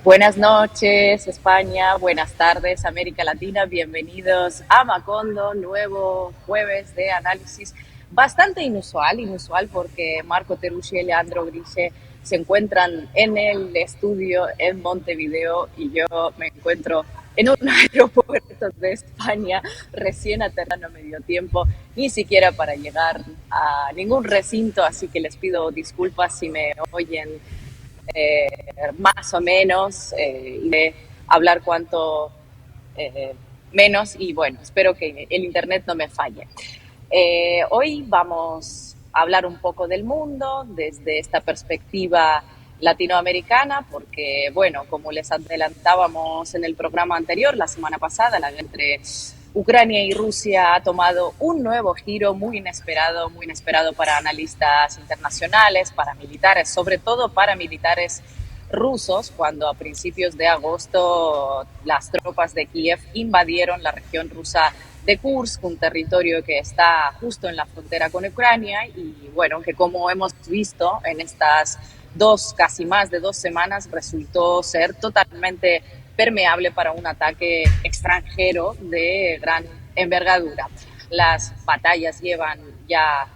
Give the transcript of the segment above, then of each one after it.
Buenas noches, España. Buenas tardes, América Latina. Bienvenidos a Macondo, nuevo jueves de análisis bastante inusual porque Marco Teruggi y Leandro Grise se encuentran en el estudio en Montevideo y yo me encuentro en un aeropuerto de España recién aterrando a medio tiempo, ni siquiera para llegar a ningún recinto, así que les pido disculpas si me oyen más o menos y de hablar cuanto menos y bueno, espero que el internet no me falle. Hoy vamos a hablar un poco del mundo desde esta perspectiva latinoamericana porque, bueno, como les adelantábamos en el programa anterior, la semana pasada, la guerra entre Ucrania y Rusia ha tomado un nuevo giro muy inesperado para analistas internacionales, para militares, sobre todo para militares rusos, cuando a principios de agosto las tropas de Kiev invadieron la región rusa de Kursk, un territorio que está justo en la frontera con Ucrania y bueno, que como hemos visto en estas casi más de 2 semanas, resultó ser totalmente permeable para un ataque extranjero de gran envergadura. Las batallas llevan ya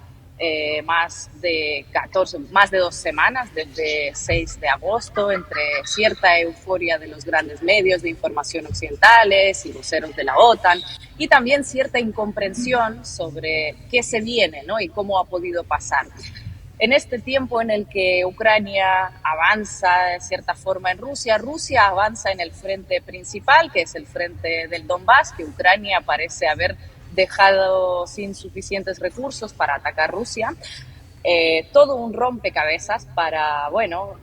más de 2 semanas, desde 6 de agosto, entre cierta euforia de los grandes medios de información occidentales y voceros de la OTAN, y también cierta incomprensión sobre qué se viene, ¿no? Y cómo ha podido pasar. En este tiempo en el que Ucrania avanza de cierta forma en Rusia, Rusia avanza en el frente principal, que es el frente del Donbass, que Ucrania parece haber dejado sin suficientes recursos para atacar Rusia. Todo un rompecabezas para, bueno,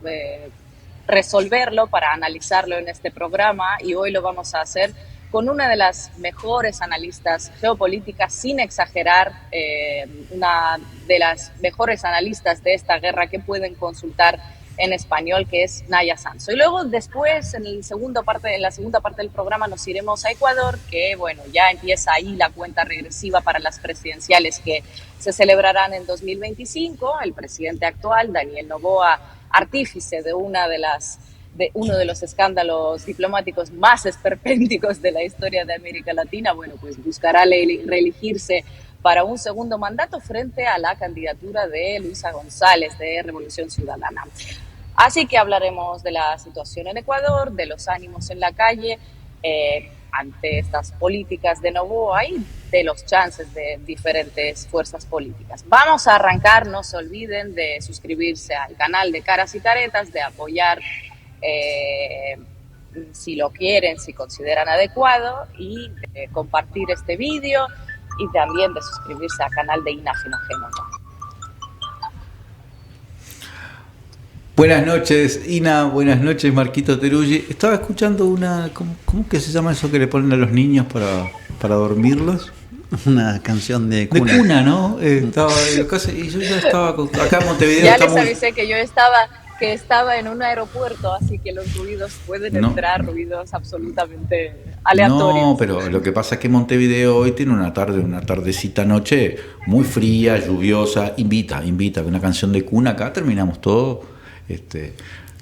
resolverlo, para analizarlo en este programa, y hoy lo vamos a hacer con una de las mejores analistas geopolíticas, sin exagerar, una de las mejores analistas de esta guerra que pueden consultar en español, que es Naya Sanso. Y luego después, en la segunda parte del programa, nos iremos a Ecuador, que bueno, ya empieza ahí la cuenta regresiva para las presidenciales que se celebrarán en 2025. El presidente actual, Daniel Noboa, artífice de uno de los escándalos diplomáticos más esperpénticos de la historia de América Latina, bueno, pues buscará reelegirse para un segundo mandato frente a la candidatura de Luisa González de Revolución Ciudadana. Así que hablaremos de la situación en Ecuador, de los ánimos en la calle ante estas políticas de Noboa y de los chances de diferentes fuerzas políticas. Vamos a arrancar, no se olviden de suscribirse al canal de Caras y Caretas, de apoyar si lo quieren, si consideran adecuado, y de compartir este vídeo y también de suscribirse al canal de Ina Genogeno. Buenas noches, Ina. Buenas noches, Marquito Teruggi. Estaba escuchando ¿cómo que se llama eso que le ponen a los niños para dormirlos? Una canción de cuna. De cuna, ¿no? Estaba en casa y yo ya estaba acá en Montevideo. Ya les avisé que yo estaba en un aeropuerto, así que los ruidos pueden entrar, ruidos absolutamente aleatorios. No, pero lo que pasa es que Montevideo hoy tiene una tardecita noche muy fría, lluviosa, invita, una canción de cuna. Acá terminamos todo,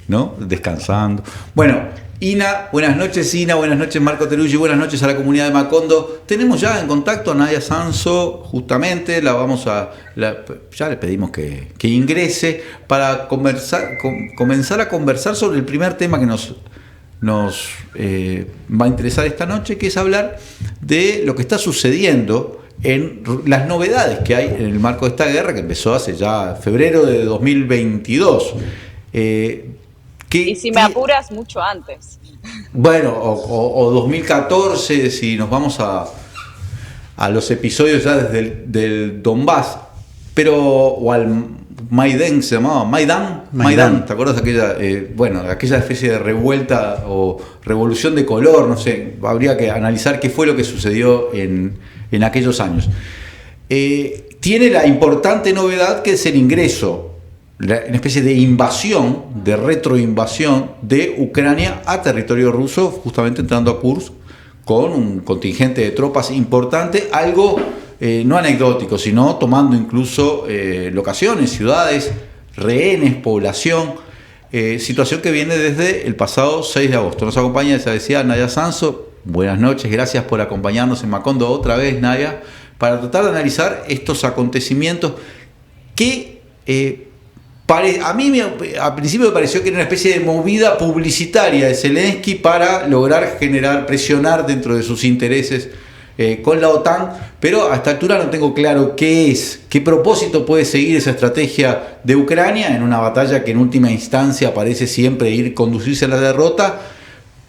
¿no? Descansando. Bueno, Ina, buenas noches, buenas noches, Marco Teruggi, buenas noches a la comunidad de Macondo. Tenemos ya en contacto a Naya Sanso, justamente, ya le pedimos que ingrese para comenzar a conversar sobre el primer tema que nos va a interesar esta noche, que es hablar de lo que está sucediendo en las novedades que hay en el marco de esta guerra, que empezó hace ya febrero de 2022. Y si me apuras, mucho antes. Bueno, o 2014, si nos vamos a los episodios ya desde el Donbass, o al Maidán, se llamaba Maidán, ¿te acuerdas aquella especie de revuelta o revolución de color? No sé, habría que analizar qué fue lo que sucedió en aquellos años. Tiene la importante novedad que es el ingreso, una especie de invasión, de retroinvasión de Ucrania a territorio ruso, justamente entrando a Kursk con un contingente de tropas importante, algo no anecdótico, sino tomando incluso locaciones, ciudades, rehenes, población. situación que viene desde el pasado 6 de agosto. Nos acompaña, ya decía, Nadia Sanso. Buenas noches, gracias por acompañarnos en Macondo otra vez, Nadia, para tratar de analizar estos acontecimientos que a mí al principio me pareció que era una especie de movida publicitaria de Zelensky para lograr presionar dentro de sus intereses con la OTAN, pero a esta altura no tengo claro qué propósito puede seguir esa estrategia de Ucrania en una batalla que en última instancia parece siempre conducirse a la derrota,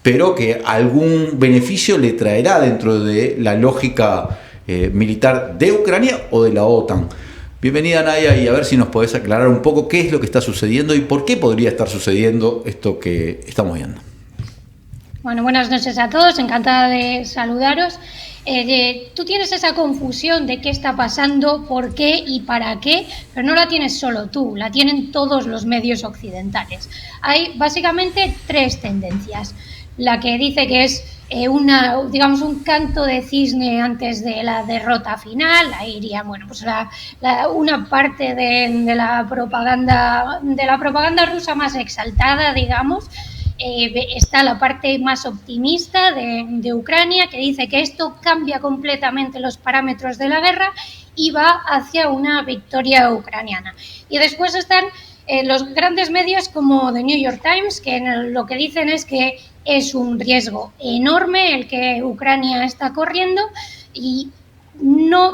pero que algún beneficio le traerá dentro de la lógica militar de Ucrania o de la OTAN. Bienvenida, Nadia, y a ver si nos podés aclarar un poco qué es lo que está sucediendo y por qué podría estar sucediendo esto que estamos viendo. Bueno, buenas noches a todos, encantada de saludaros. Tú tienes esa confusión de qué está pasando, por qué y para qué, pero no la tienes solo tú, la tienen todos los medios occidentales. Hay básicamente tres tendencias. La que dice que es un canto de cisne antes de la derrota final. Ahí iría, bueno, pues una parte de la propaganda rusa más exaltada, digamos. Está la parte más optimista de Ucrania, que dice que esto cambia completamente los parámetros de la guerra y va hacia una victoria ucraniana. Y después están los grandes medios como The New York Times, que lo que dicen es que es un riesgo enorme el que Ucrania está corriendo y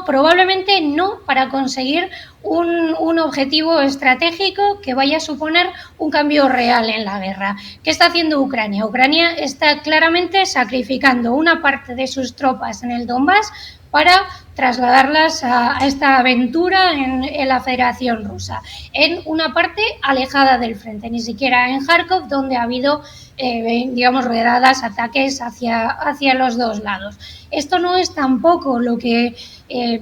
probablemente no para conseguir un objetivo estratégico que vaya a suponer un cambio real en la guerra. ¿Qué está haciendo Ucrania? Ucrania está claramente sacrificando una parte de sus tropas en el Donbass para trasladarlas a esta aventura en la Federación Rusa, en una parte alejada del frente, ni siquiera en Kharkov, donde ha habido redadas, ataques hacia los dos lados. Esto no es tampoco lo que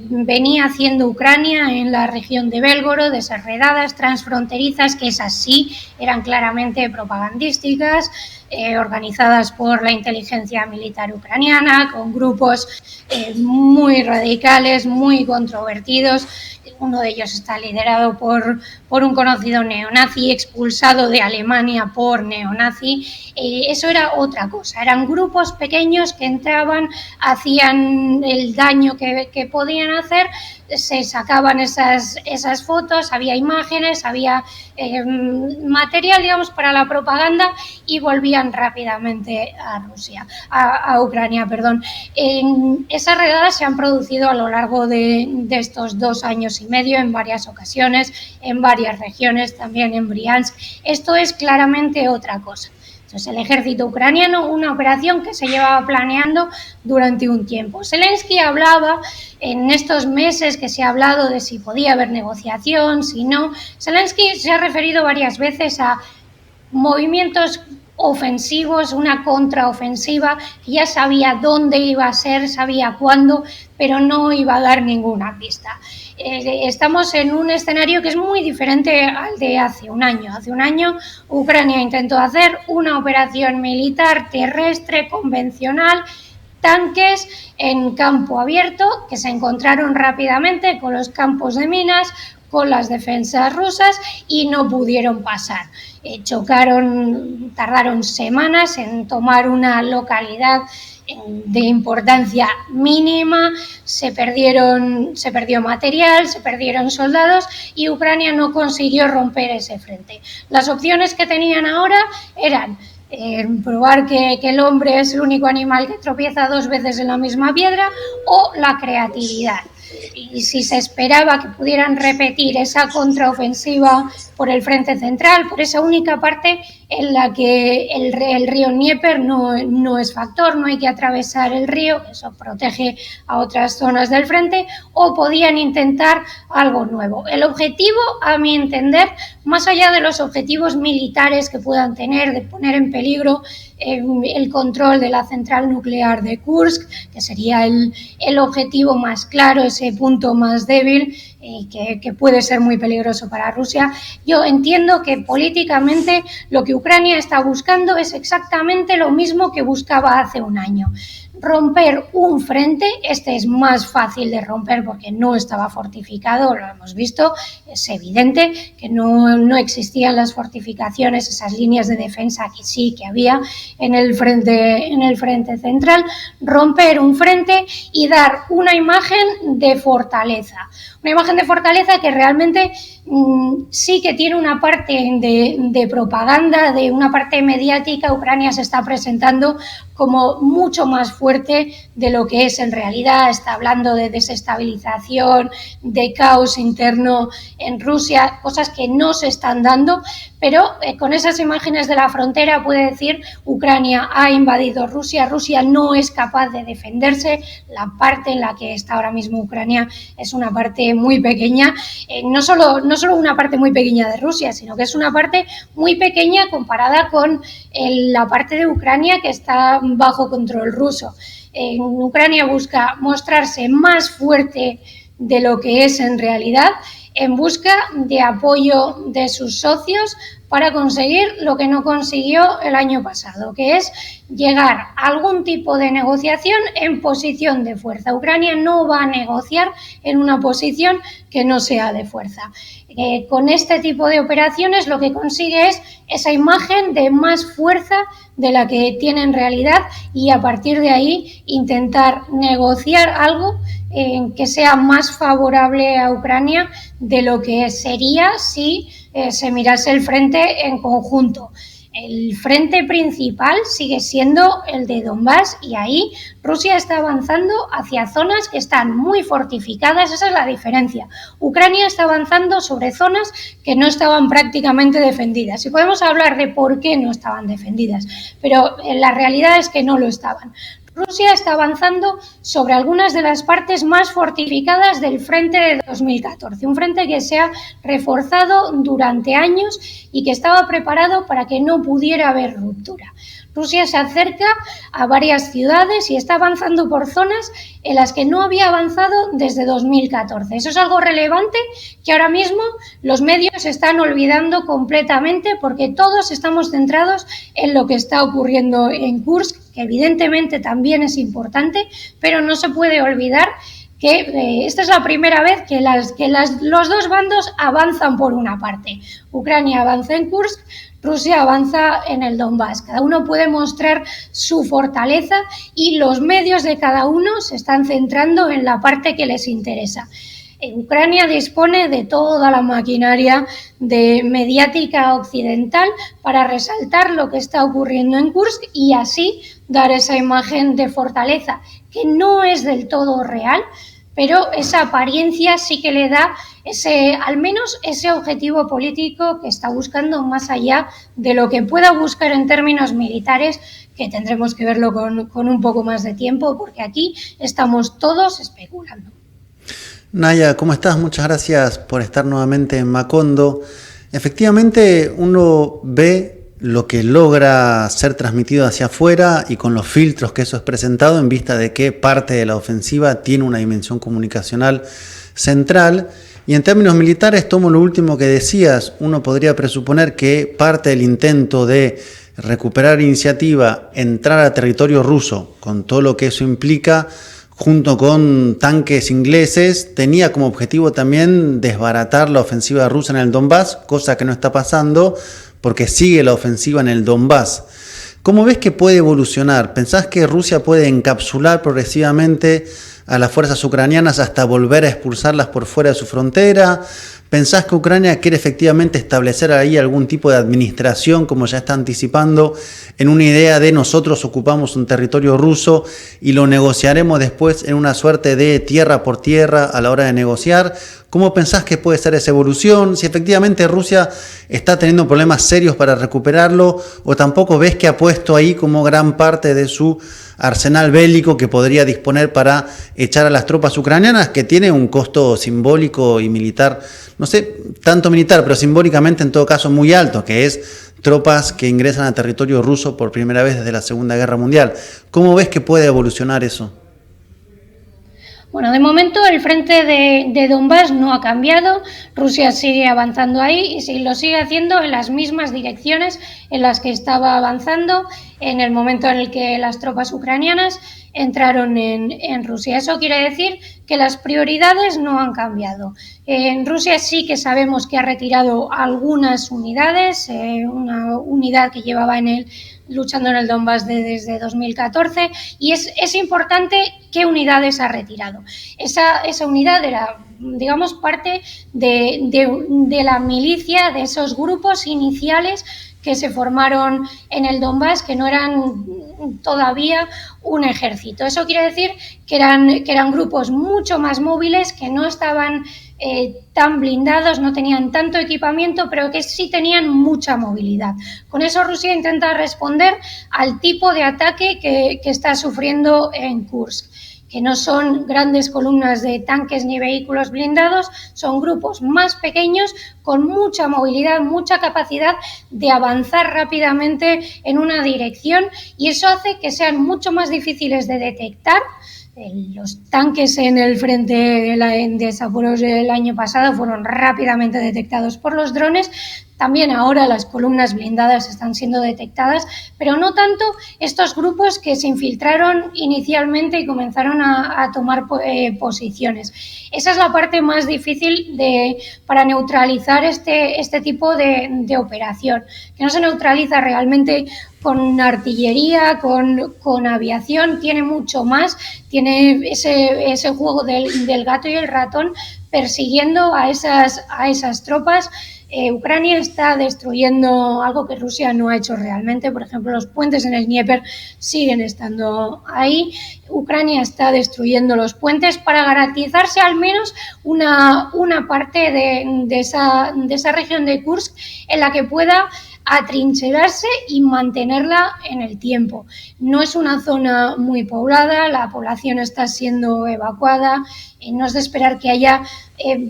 venía haciendo Ucrania en la región de Belgorod, de esas redadas transfronterizas, que esas sí eran claramente propagandísticas, organizadas por la inteligencia militar ucraniana, con grupos muy radicales, muy controvertidos. Uno de ellos está liderado por un conocido neonazi, expulsado de Alemania por neonazi. Eso era otra cosa, eran grupos pequeños que entraban, hacían el daño que podían hacer, se sacaban esas fotos, había imágenes, había material, digamos, para la propaganda y volvían rápidamente a Ucrania. Esas redadas se han producido a lo largo de estos 2 años y medio en varias ocasiones, en varias regiones, también en Briansk. Esto es claramente otra cosa. Entonces, el ejército ucraniano, una operación que se llevaba planeando durante un tiempo. Zelensky hablaba en estos meses que se ha hablado de si podía haber negociación, si no. Zelensky se ha referido varias veces a movimientos ofensivos, una contraofensiva, que ya sabía dónde iba a ser, sabía cuándo, pero no iba a dar ninguna pista. Estamos en un escenario que es muy diferente al de hace un año. Hace un año Ucrania intentó hacer una operación militar terrestre convencional, tanques en campo abierto que se encontraron rápidamente con los campos de minas, con las defensas rusas y no pudieron pasar. Tardaron semanas en tomar una localidad de importancia mínima, se perdió material, se perdieron soldados y Ucrania no consiguió romper ese frente. Las opciones que tenían ahora eran probar que el hombre es el único animal que tropieza 2 veces en la misma piedra, o la creatividad. Y si se esperaba que pudieran repetir esa contraofensiva por el frente central, por esa única parte en la que el río Dnieper no es factor, no hay que atravesar el río, eso protege a otras zonas del frente, o podían intentar algo nuevo. El objetivo, a mi entender, más allá de los objetivos militares que puedan tener, de poner en peligro el control de la central nuclear de Kursk, que sería el objetivo más claro, ese punto más débil, que puede ser muy peligroso para Rusia. Yo entiendo que políticamente lo que Ucrania está buscando es exactamente lo mismo que buscaba hace un año. romper un frente. Este es más fácil de romper porque no estaba fortificado, lo hemos visto, es evidente que no existían las fortificaciones, esas líneas de defensa que sí que había en el frente central. Romper un frente y dar una imagen de fortaleza. Una imagen de fortaleza que realmente sí que tiene una parte de propaganda, de una parte mediática. Ucrania se está presentando como mucho más fuerte de lo que es en realidad. Está hablando de desestabilización, de caos interno en Rusia, cosas que no se están dando, pero con esas imágenes de la frontera puede decir: Ucrania ha invadido Rusia, Rusia no es capaz de defenderse. La parte en la que está ahora mismo Ucrania es una parte muy pequeña, no solo una parte muy pequeña de Rusia, sino que es una parte muy pequeña comparada con la parte de Ucrania que está bajo control ruso. Ucrania busca mostrarse más fuerte de lo que es en realidad, en busca de apoyo de sus socios para conseguir lo que no consiguió el año pasado, que es llegar a algún tipo de negociación en posición de fuerza. Ucrania no va a negociar en una posición que no sea de fuerza. Con este tipo de operaciones lo que consigue es esa imagen de más fuerza de la que tiene en realidad, y a partir de ahí intentar negociar algo que sea más favorable a Ucrania de lo que sería si se mirase el frente en conjunto. El frente principal sigue siendo el de Donbass, y ahí Rusia está avanzando hacia zonas que están muy fortificadas. Esa es la diferencia. Ucrania está avanzando sobre zonas que no estaban prácticamente defendidas. Y podemos hablar de por qué no estaban defendidas, pero la realidad es que no lo estaban. Rusia está avanzando sobre algunas de las partes más fortificadas del frente de 2014, un frente que se ha reforzado durante años y que estaba preparado para que no pudiera haber ruptura. Rusia se acerca a varias ciudades y está avanzando por zonas en las que no había avanzado desde 2014. Eso es algo relevante que ahora mismo los medios están olvidando completamente, porque todos estamos centrados en lo que está ocurriendo en Kursk, que evidentemente también es importante, pero no se puede olvidar que esta es la primera vez que los dos bandos avanzan por una parte. Ucrania avanza en Kursk, Rusia avanza en el Donbass. Cada uno puede mostrar su fortaleza y los medios de cada uno se están centrando en la parte que les interesa. Ucrania dispone de toda la maquinaria de mediática occidental para resaltar lo que está ocurriendo en Kursk y así dar esa imagen de fortaleza, que no es del todo real, pero esa apariencia sí que le da al menos ese objetivo político que está buscando, más allá de lo que pueda buscar en términos militares, que tendremos que verlo con un poco más de tiempo, porque aquí estamos todos especulando. Naya, ¿cómo estás? Muchas gracias por estar nuevamente en Macondo. Efectivamente, uno ve lo que logra ser transmitido hacia afuera y con los filtros que eso es presentado, en vista de que parte de la ofensiva tiene una dimensión comunicacional central. Y en términos militares, tomo lo último que decías, uno podría presuponer que parte del intento de recuperar iniciativa, entrar a territorio ruso, con todo lo que eso implica, junto con tanques ingleses, tenía como objetivo también desbaratar la ofensiva rusa en el Donbass, cosa que no está pasando porque sigue la ofensiva en el Donbass. ¿Cómo ves que puede evolucionar? ¿Pensás que Rusia puede encapsular progresivamente a las fuerzas ucranianas hasta volver a expulsarlas por fuera de su frontera? ¿Pensás que Ucrania quiere efectivamente establecer ahí algún tipo de administración, como ya está anticipando, en una idea de nosotros ocupamos un territorio ruso y lo negociaremos después en una suerte de tierra por tierra a la hora de negociar? ¿Cómo pensás que puede ser esa evolución? Si efectivamente Rusia está teniendo problemas serios para recuperarlo, o tampoco ves que ha puesto ahí como gran parte de su arsenal bélico que podría disponer para echar a las tropas ucranianas, que tiene un costo simbólico y militar, no sé, tanto militar, pero simbólicamente en todo caso muy alto, que es tropas que ingresan a territorio ruso por primera vez desde la Segunda Guerra Mundial. ¿Cómo ves que puede evolucionar eso? Bueno, de momento el frente de Donbass no ha cambiado, Rusia sigue avanzando ahí y lo sigue haciendo en las mismas direcciones en las que estaba avanzando. en el momento en el que las tropas ucranianas entraron en Rusia. Eso quiere decir que las prioridades no han cambiado. En Rusia sí que sabemos que ha retirado algunas unidades, una unidad que llevaba luchando en el Donbass desde 2014, y es importante qué unidades ha retirado. Esa unidad era, digamos, parte de la milicia, de esos grupos iniciales que se formaron en el Donbass, que no eran todavía un ejército. Eso quiere decir que eran grupos mucho más móviles, que no estaban tan blindados, no tenían tanto equipamiento, pero que sí tenían mucha movilidad. Con eso Rusia intenta responder al tipo de ataque que está sufriendo en Kursk, que no son grandes columnas de tanques ni vehículos blindados, son grupos más pequeños con mucha movilidad, mucha capacidad de avanzar rápidamente en una dirección, y eso hace que sean mucho más difíciles de detectar. Los tanques en el frente de Zaporozhye el año pasado fueron rápidamente detectados por los drones. También ahora las columnas blindadas están siendo detectadas, pero no tanto estos grupos que se infiltraron inicialmente y comenzaron a tomar posiciones. Esa es la parte más difícil para neutralizar este tipo de operación, que no se neutraliza realmente con artillería, con aviación, tiene mucho más, tiene ese juego del gato y el ratón persiguiendo a esas tropas. Ucrania está destruyendo algo que Rusia no ha hecho realmente. Por ejemplo, los puentes en el Dnieper siguen estando ahí. Ucrania está destruyendo los puentes para garantizarse al menos una parte de esa región de Kursk en la que pueda atrincherarse y mantenerla en el tiempo. No es una zona muy poblada, la población está siendo evacuada, no es de esperar que haya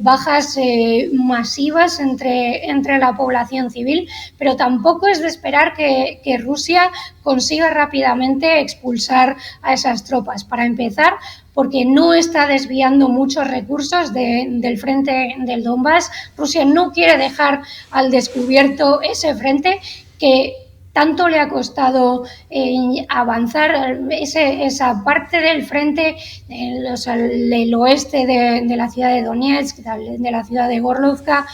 bajas masivas entre la población civil, pero tampoco es de esperar que Rusia consiga rápidamente expulsar a esas tropas. Para empezar, porque no está desviando muchos recursos del frente del Donbass. Rusia no quiere dejar al descubierto ese frente que tanto le ha costado avanzar, esa parte del frente, el oeste de la ciudad de Donetsk, de la ciudad de Gorlovka,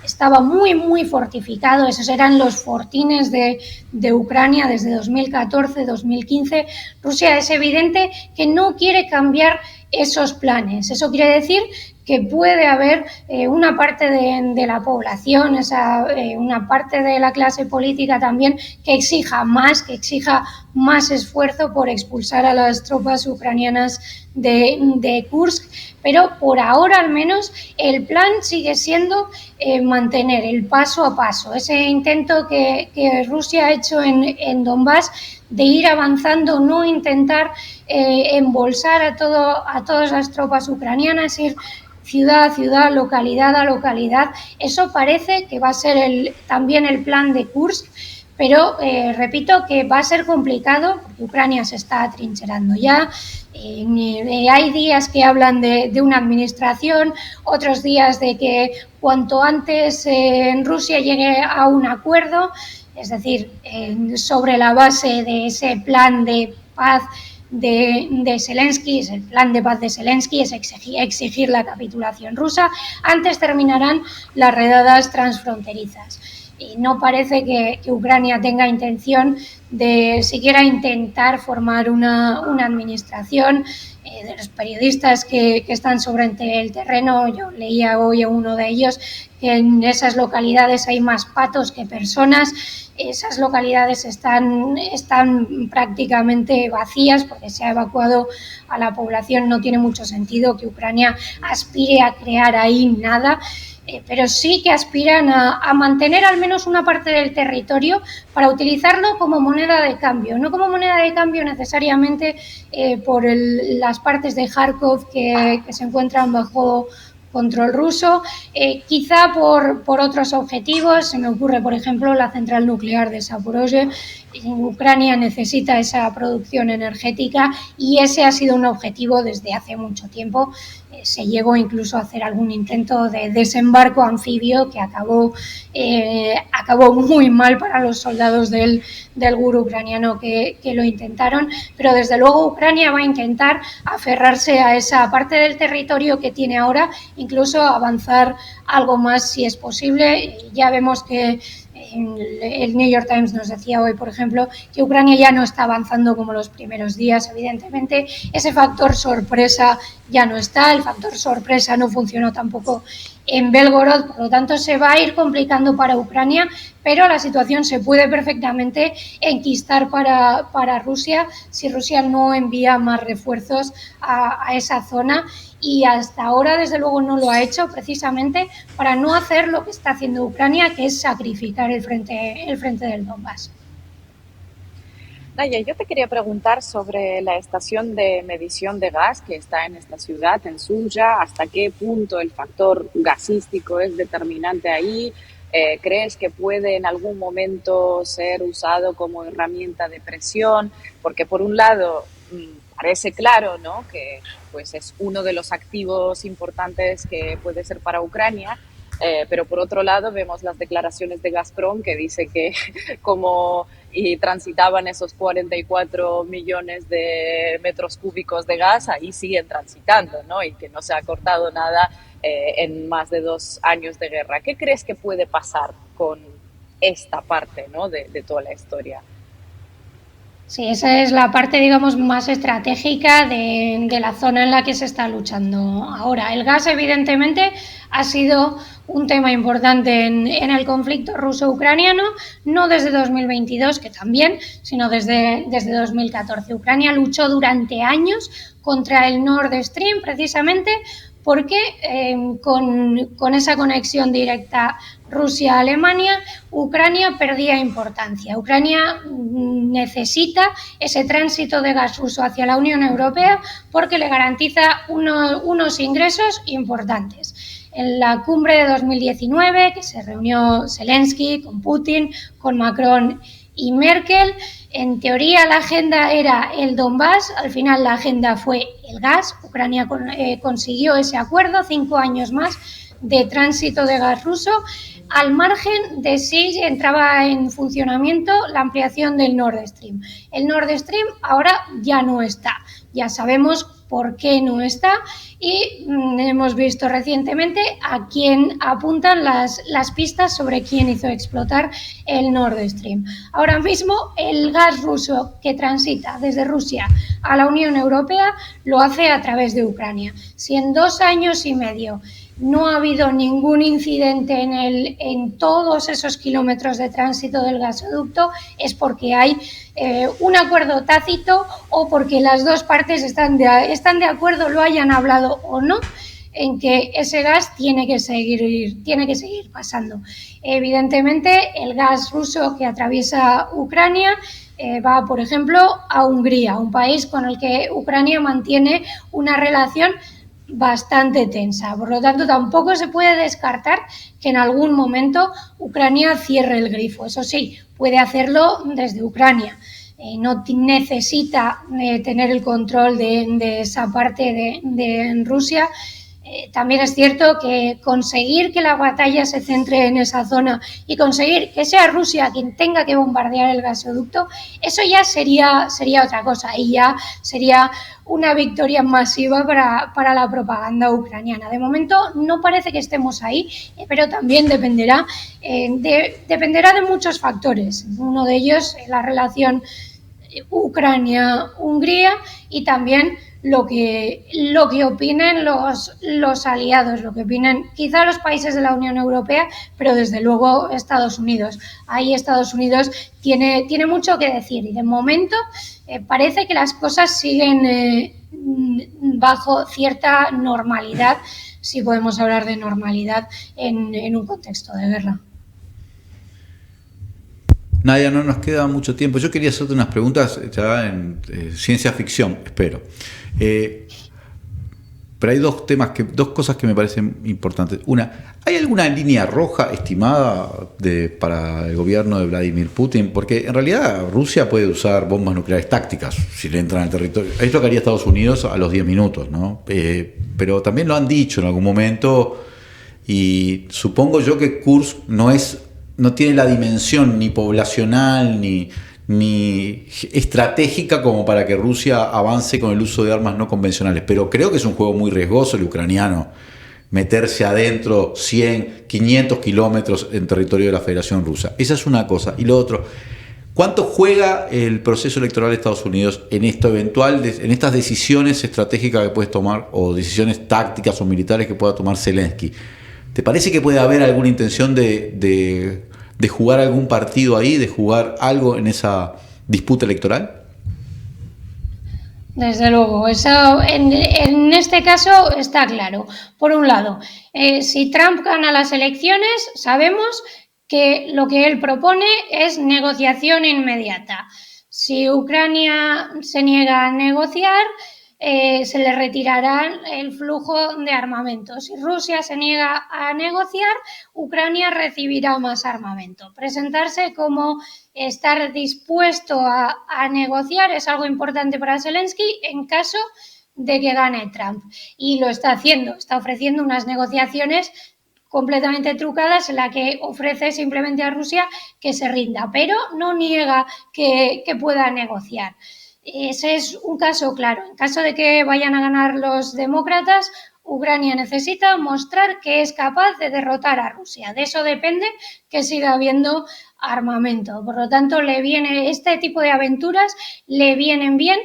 estaba muy, muy fortificado. Esos eran los fortines de Ucrania desde 2014-2015. Rusia es evidente que no quiere cambiar esos planes. Eso quiere decir que puede haber una parte de la población, una parte de la clase política también que exija más esfuerzo por expulsar a las tropas ucranianas de Kursk, pero por ahora al menos el plan sigue siendo mantener el paso a paso, ese intento que Rusia ha hecho en Donbass de ir avanzando, no intentar embolsar a todas las tropas ucranianas, ir ciudad a ciudad, localidad a localidad. Eso parece que va a ser también el plan de Kursk, pero repito que va a ser complicado porque Ucrania se está atrincherando ya. Hay días que hablan de una administración, otros días de que cuanto antes Rusia llegue a un acuerdo, es decir, sobre la base de ese plan de paz de Zelensky, es el plan de paz de Zelensky, es exigir la capitulación rusa. Antes terminarán las redadas transfronterizas. Y no parece que Ucrania tenga intención de siquiera intentar formar una administración. De los periodistas que están sobre el terreno, yo leía hoy a uno de ellos que en esas localidades hay más patos que personas. Esas localidades están prácticamente vacías porque se ha evacuado a la población. No tiene mucho sentido que Ucrania aspire a crear ahí nada. Pero sí que aspiran a mantener al menos una parte del territorio para utilizarlo como moneda de cambio, no como moneda de cambio necesariamente por las partes de Kharkov que se encuentran bajo control ruso, quizá por otros objetivos. Se me ocurre, por ejemplo, la central nuclear de Zaporozhye, Ucrania necesita esa producción energética y ese ha sido un objetivo desde hace mucho tiempo. Se llegó incluso a hacer algún intento de desembarco anfibio que acabó muy mal para los soldados del GUR ucraniano que lo intentaron, pero desde luego Ucrania va a intentar aferrarse a esa parte del territorio que tiene ahora, incluso avanzar algo más si es posible. Ya vemos que el New York Times nos decía hoy, por ejemplo, que Ucrania ya no está avanzando como los primeros días. Evidentemente, ese factor sorpresa ya no está, el factor sorpresa no funcionó tampoco en Belgorod, por lo tanto se va a ir complicando para Ucrania, pero la situación se puede perfectamente enquistar para Rusia si Rusia no envía más refuerzos a esa zona, y hasta ahora desde luego no lo ha hecho, precisamente para no hacer lo que está haciendo Ucrania, que es sacrificar el frente del Donbass. Naya, yo te quería preguntar sobre la estación de medición de gas que está en esta ciudad, en Suya. ¿Hasta qué punto el factor gasístico es determinante ahí? ¿Crees que puede en algún momento ser usado como herramienta de presión? Porque por un lado parece claro, ¿no?, que pues es uno de los activos importantes que puede ser para Ucrania, pero por otro lado vemos las declaraciones de Gazprom que dice que como transitaban esos 44 millones de metros cúbicos de gas, ahí siguen transitando, ¿no?, y que no se ha cortado nada en más de 2 años de guerra. ¿Qué crees que puede pasar con esta parte, ¿no?, de toda la historia? Sí, esa es la parte, digamos, más estratégica de la zona en la que se está luchando ahora. El gas, evidentemente, ha sido un tema importante en el conflicto ruso-ucraniano, no desde 2022, que también, sino desde 2014. Ucrania luchó durante años contra el Nord Stream, precisamente porque con esa conexión directa Rusia-Alemania, Ucrania perdía importancia. Ucrania necesita ese tránsito de gas ruso hacia la Unión Europea porque le garantiza unos ingresos importantes. En la cumbre de 2019, que se reunió Zelensky con Putin, con Macron y Merkel, en teoría la agenda era el Donbass, al final la agenda fue el gas. Ucrania consiguió ese acuerdo, 5 años más de tránsito de gas ruso, al margen de si entraba en funcionamiento la ampliación del Nord Stream. El Nord Stream ahora ya no está, ya sabemos por qué no está, y hemos visto recientemente a quién apuntan las pistas sobre quién hizo explotar el Nord Stream. Ahora mismo el gas ruso que transita desde Rusia a la Unión Europea lo hace a través de Ucrania. Si en 2 años y medio no ha habido ningún incidente en todos esos kilómetros de tránsito del gasoducto, es porque hay un acuerdo tácito o porque las dos partes están de acuerdo, lo hayan hablado o no, en que ese gas tiene que seguir pasando. Evidentemente, el gas ruso que atraviesa Ucrania va, por ejemplo, a Hungría, un país con el que Ucrania mantiene una relación bastante tensa. Por lo tanto, tampoco se puede descartar que en algún momento Ucrania cierre el grifo. Eso sí, puede hacerlo desde Ucrania. No necesita tener el control de esa parte de Rusia. También es cierto que conseguir que la batalla se centre en esa zona y conseguir que sea Rusia quien tenga que bombardear el gasoducto, eso ya sería otra cosa, y ya sería una victoria masiva para la propaganda ucraniana. De momento no parece que estemos ahí, pero también dependerá de muchos factores. Uno de ellos es la relación Ucrania-Hungría y también lo que opinen los aliados, lo que opinen quizá los países de la Unión Europea, pero desde luego Estados Unidos. Ahí Estados Unidos tiene mucho que decir, y de momento parece que las cosas siguen bajo cierta normalidad, si podemos hablar de normalidad en un contexto de guerra. Nadia, no nos queda mucho tiempo. Yo quería hacerte unas preguntas ya en ciencia ficción, espero. pero hay dos cosas que me parecen importantes. Una, ¿hay alguna línea roja estimada para el gobierno de Vladimir Putin? Porque en realidad Rusia puede usar bombas nucleares tácticas si le entran al territorio. Es lo que haría Estados Unidos a los 10 minutos, ¿no? Pero también lo han dicho en algún momento, y supongo yo que Kursk no tiene la dimensión ni poblacional ni estratégica como para que Rusia avance con el uso de armas no convencionales, pero creo que es un juego muy riesgoso el ucraniano, meterse adentro 100, 500 kilómetros en territorio de la Federación Rusa. Esa es una cosa. Y lo otro, ¿cuánto juega el proceso electoral de Estados Unidos en en estas decisiones estratégicas que puedes tomar, o decisiones tácticas o militares que pueda tomar Zelensky? ¿Te parece que puede haber alguna intención de jugar algún partido ahí, de jugar algo en esa disputa electoral? Desde luego, eso en este caso está claro. Por un lado, si Trump gana las elecciones, sabemos que lo que él propone es negociación inmediata. Si Ucrania se niega a negociar, se le retirará el flujo de armamento. Si Rusia se niega a negociar, Ucrania recibirá más armamento. Presentarse como estar dispuesto a negociar es algo importante para Zelensky en caso de que gane Trump. Y lo está haciendo, está ofreciendo unas negociaciones completamente trucadas en la que ofrece simplemente a Rusia que se rinda, pero no niega que pueda negociar. Ese es un caso claro. En caso de que vayan a ganar los demócratas, Ucrania necesita mostrar que es capaz de derrotar a Rusia. De eso depende que siga habiendo armamento. Por lo tanto, este tipo de aventuras le vienen bien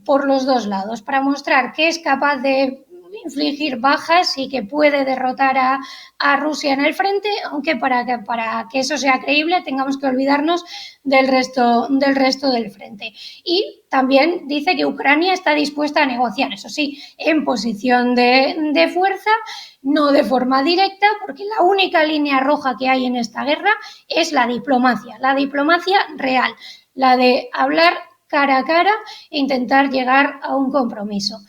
por los dos lados, para mostrar que es capaz de infligir bajas y que puede derrotar a Rusia en el frente, aunque para que eso sea creíble tengamos que olvidarnos del resto del frente. Y también dice que Ucrania está dispuesta a negociar, eso sí, en posición de fuerza, no de forma directa, porque la única línea roja que hay en esta guerra es la diplomacia real, la de hablar cara a cara e intentar llegar a un compromiso.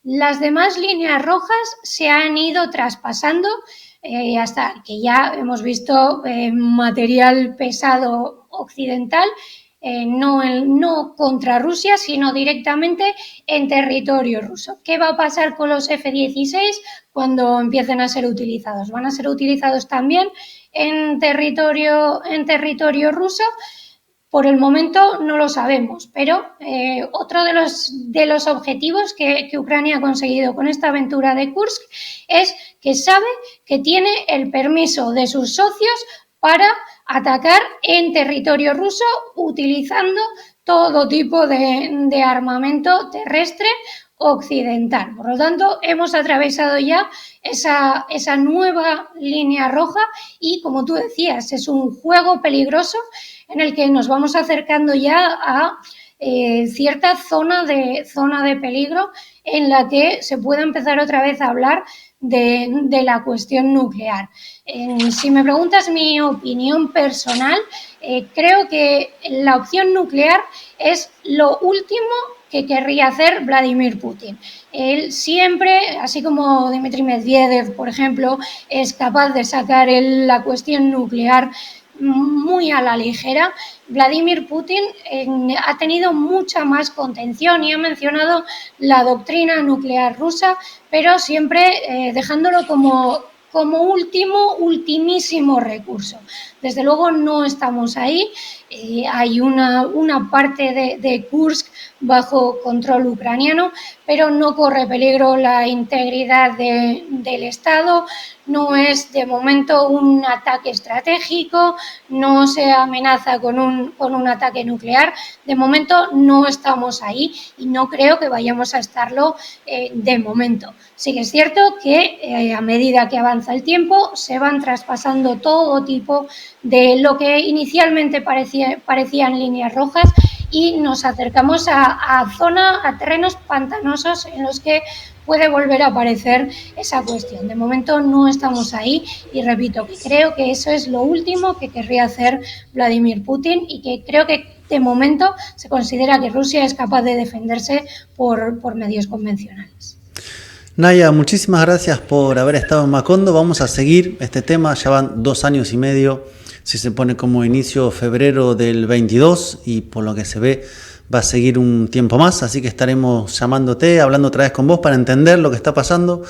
Las demás líneas rojas se han ido traspasando hasta que ya hemos visto material pesado occidental, no contra Rusia, sino directamente en territorio ruso. ¿Qué va a pasar con los F-16 cuando empiecen a ser utilizados? ¿Van a ser utilizados también en territorio ruso? Por el momento no lo sabemos, pero otro de los objetivos que Ucrania ha conseguido con esta aventura de Kursk es que sabe que tiene el permiso de sus socios para atacar en territorio ruso utilizando todo tipo de armamento terrestre occidental. Por lo tanto, hemos atravesado ya esa nueva línea roja y, como tú decías, es un juego peligroso en el que nos vamos acercando ya a cierta zona de peligro en la que se puede empezar otra vez a hablar de la cuestión nuclear. Si me preguntas mi opinión personal, creo que la opción nuclear es lo último que querría hacer Vladimir Putin. Él siempre, así como Dmitry Medvedev, por ejemplo, es capaz de sacar la cuestión nuclear muy a la ligera, Vladimir Putin ha tenido mucha más contención y ha mencionado la doctrina nuclear rusa, pero siempre dejándolo como ultimísimo recurso. Desde luego no estamos ahí. Hay una parte de Kursk bajo control ucraniano, pero no corre peligro la integridad del Estado, no es de momento un ataque estratégico, no se amenaza con un ataque nuclear. De momento no estamos ahí y no creo que vayamos a estarlo de momento. Sí que es cierto que a medida que avanza el tiempo se van traspasando todo tipo de lo que inicialmente parecían líneas rojas y nos acercamos a terrenos pantanosos en los que puede volver a aparecer esa cuestión. De momento no estamos ahí y repito que creo que eso es lo último que querría hacer Vladimir Putin y que creo que de momento se considera que Rusia es capaz de defenderse por medios convencionales. Naya, muchísimas gracias por haber estado en Macondo. Vamos a seguir este tema, ya van 2 años y medio, si se pone como inicio febrero del 22 y por lo que se ve va a seguir un tiempo más, así que estaremos llamándote, hablando otra vez con vos para entender lo que está pasando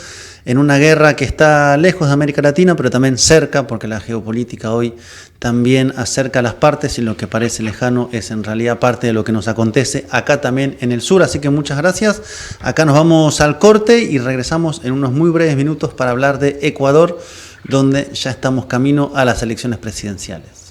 en una guerra que está lejos de América Latina, pero también cerca, porque la geopolítica hoy también acerca a las partes y lo que parece lejano es en realidad parte de lo que nos acontece acá también en el sur. Así que muchas gracias. Acá nos vamos al corte y regresamos en unos muy breves minutos para hablar de Ecuador, donde ya estamos camino a las elecciones presidenciales.